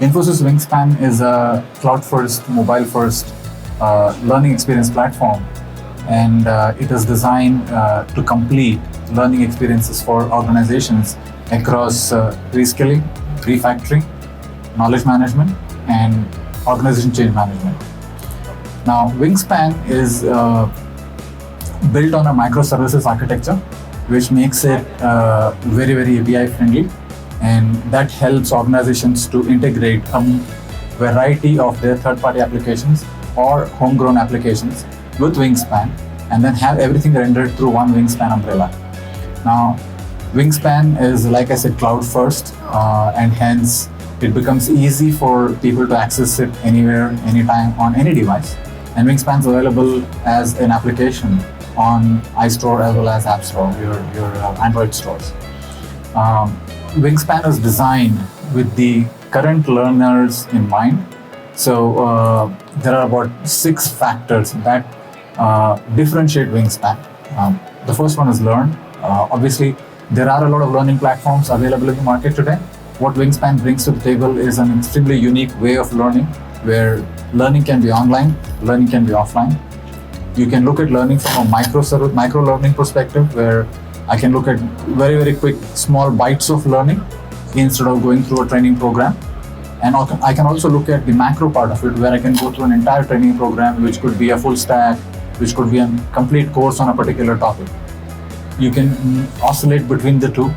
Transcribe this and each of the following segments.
Infosys WINGSPAN is a cloud-first, mobile-first learning experience platform, and it is designed to complete learning experiences for organizations across reskilling, refactoring, knowledge management, and organization change management. Now, WINGSPAN is built on a microservices architecture, which makes it very, very API friendly, and that helps organizations to integrate a variety of their third-party applications or homegrown applications with WINGSPAN, and then have everything rendered through one WINGSPAN umbrella. Now, WINGSPAN is, like I said, cloud first, and hence it becomes easy for people to access it anywhere, anytime, on any device. And WINGSPAN is available as an application on iStore as well as App Store, your Android stores. WINGSPAN is designed with the current learners in mind. So there are about 6 factors that differentiate WINGSPAN. The first one is learn. Obviously, there are a lot of learning platforms available in the market today. What WINGSPAN brings to the table is an extremely unique way of learning, where learning can be online, learning can be offline. You can look at learning from a micro learning perspective, where I can look at very, very quick, small bites of learning instead of going through a training program. And I can also look at the macro part of it, where I can go through an entire training program, which could be a full stack, which could be a complete course on a particular topic. You can oscillate between the two,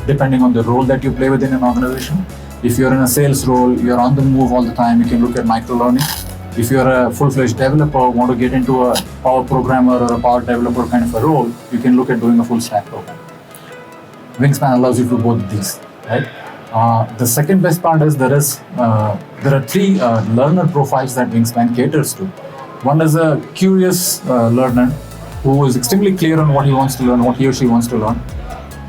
depending on the role that you play within an organization. If you're in a sales role, you're on the move all the time, you can look at micro learning. If you're a full-fledged developer, want to get into a Power Programmer or a Power Developer kind of a role, you can look at doing a full stack program. WINGSPAN allows you to do both these, right? The second best part is there are 3 learner profiles that WINGSPAN caters to. One is a curious learner who is extremely clear on what he wants to learn, what he or she wants to learn.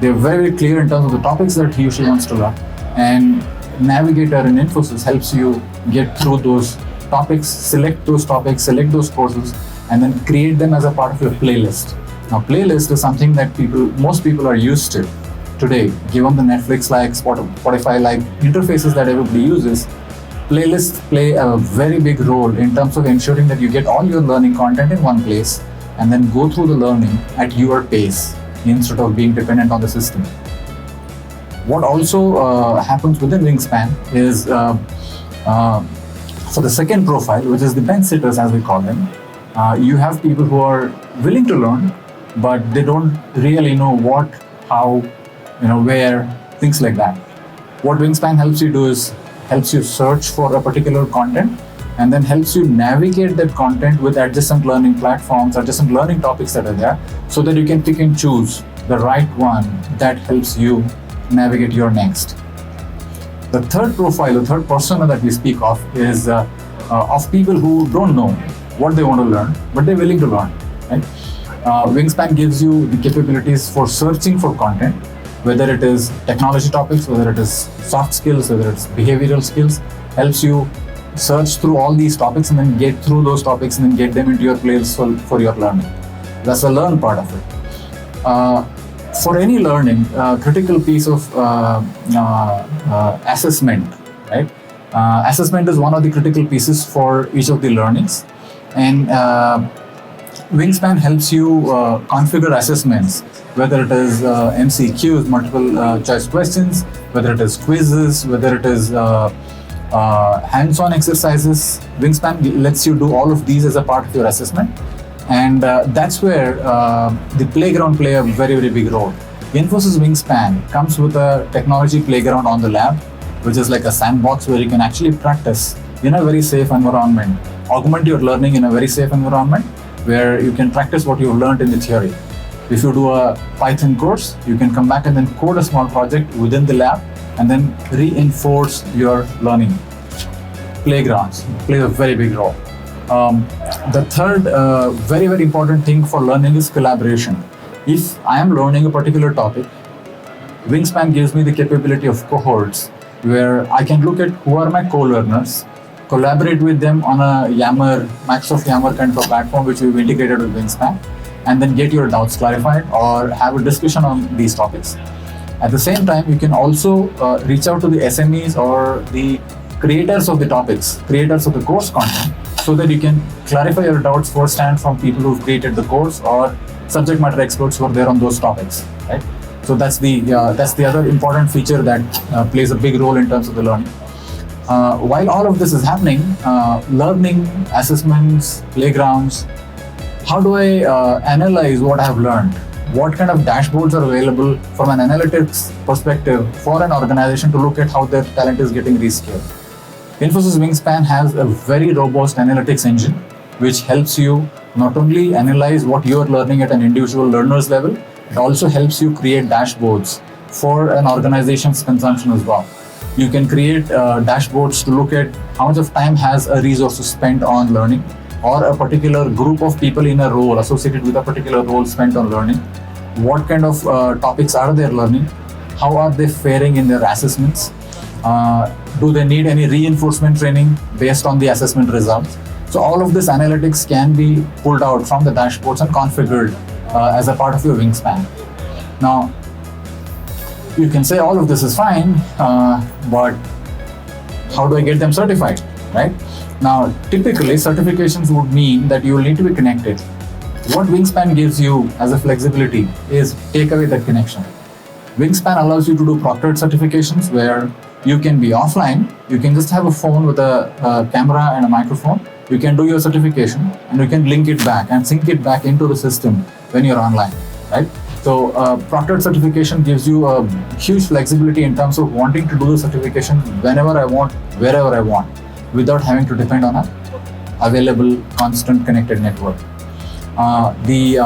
They're very, very clear in terms of the topics that he or she wants to learn. And Navigator in Infosys helps you get through those topics, select those courses, and then create them as a part of your playlist. Now, playlist is something that most people are used to today, given the Netflix-like, Spotify-like interfaces that everybody uses. Playlists play a very big role in terms of ensuring that you get all your learning content in one place and then go through the learning at your pace instead of being dependent on the system. What also happens within WINGSPAN is for the second profile, which is the bench sitters as we call them, you have people who are willing to learn, but they don't really know what, how, where, things like that. What WINGSPAN helps you do is helps you search for a particular content, and then helps you navigate that content with adjacent learning platforms, adjacent learning topics that are there, so that you can pick and choose the right one that helps you navigate your next. The third profile, the third persona that we speak of is of people who don't know what they want to learn, but they're willing to learn. Right? WINGSPAN gives you the capabilities for searching for content, whether it is technology topics, whether it is soft skills, whether it's behavioral skills, helps you search through all these topics and then get through those topics and then get them into your playlist for your learning. That's the learn part of it. For any learning, critical piece of assessment, right? Assessment is one of the critical pieces for each of the learnings, and WINGSPAN helps you configure assessments, whether it is MCQs, multiple choice questions, whether it is quizzes, whether it is hands-on exercises. WINGSPAN lets you do all of these as a part of your assessment. And that's where the playground play a very, very big role. Infosys WINGSPAN comes with a technology playground on the lab, which is like a sandbox where you can actually practice in a very safe environment, augment your learning in a very safe environment, where you can practice what you've learned in the theory. If you do a Python course, you can come back and then code a small project within the lab and then reinforce your learning. Playgrounds play a very big role. The third very, very important thing for learning is collaboration. If I am learning a particular topic, WINGSPAN gives me the capability of cohorts, where I can look at who are my co-learners, collaborate with them on a Yammer, Microsoft Yammer kind of a platform which we've integrated with WINGSPAN, and then get your doubts clarified or have a discussion on these topics. At the same time, you can also reach out to the SMEs or the creators of the topics, creators of the course content, so that you can clarify your doubts firsthand from people who've created the course or subject matter experts who are there on those topics, right? So that's the other important feature that plays a big role in terms of the learning. While all of this is happening, learning, assessments, playgrounds, how do I analyze what I have learned? What kind of dashboards are available from an analytics perspective for an organization to look at how their talent is getting reskilled? Infosys WINGSPAN has a very robust analytics engine, which helps you not only analyze what you are learning at an individual learner's level, it also helps you create dashboards for an organization's consumption as well. You can create dashboards to look at how much of time has a resource spent on learning, or a particular group of people in a role associated with a particular role spent on learning. What kind of topics are they learning? How are they faring in their assessments? Do they need any reinforcement training based on the assessment results? So all of this analytics can be pulled out from the dashboards and configured as a part of your WINGSPAN. Now, you can say all of this is fine, but how do I get them certified, right? Now, typically, certifications would mean that you will need to be connected. What WINGSPAN gives you as a flexibility is take away that connection. WINGSPAN allows you to do proctored certifications where you can be offline. You can just have a phone with a camera and a microphone. You can do your certification and you can link it back and sync it back into the system when you're online, right? So proctored certification gives you a huge flexibility in terms of wanting to do the certification whenever I want, wherever I want, without having to depend on a available, constant connected network. The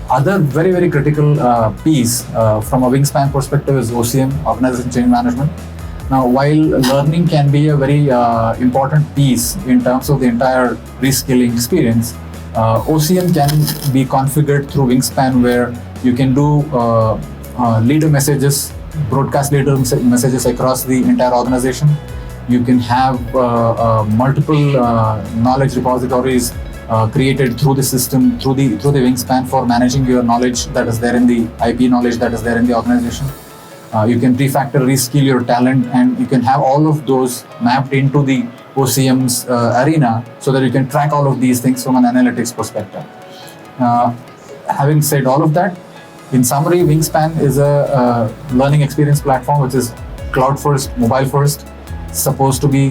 other very, very critical piece from a WINGSPAN perspective is OCM, Organization Change Management. Now, while learning can be a very important piece in terms of the entire reskilling experience, OCM can be configured through WINGSPAN, where you can do leader messages, broadcast leader messages across the entire organization. You can have multiple knowledge repositories created through the system, through the WINGSPAN, for managing your knowledge that is there in the IP knowledge that is there in the organization. You can refactor, reskill your talent, and you can have all of those mapped into the OCM's arena, so that you can track all of these things from an analytics perspective. Having said all of that, in summary, WINGSPAN is a learning experience platform which is cloud first, mobile first, supposed to be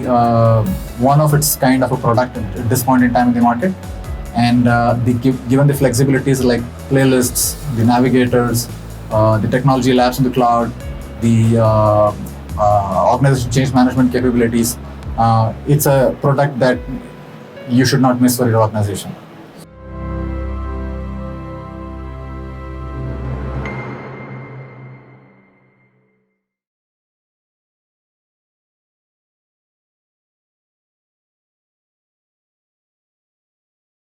one of its kind of a product at this point in time in the market. And given the flexibilities like playlists, the navigators, the technology labs in the cloud, the organization change management capabilities, it's a product that you should not miss for your organization.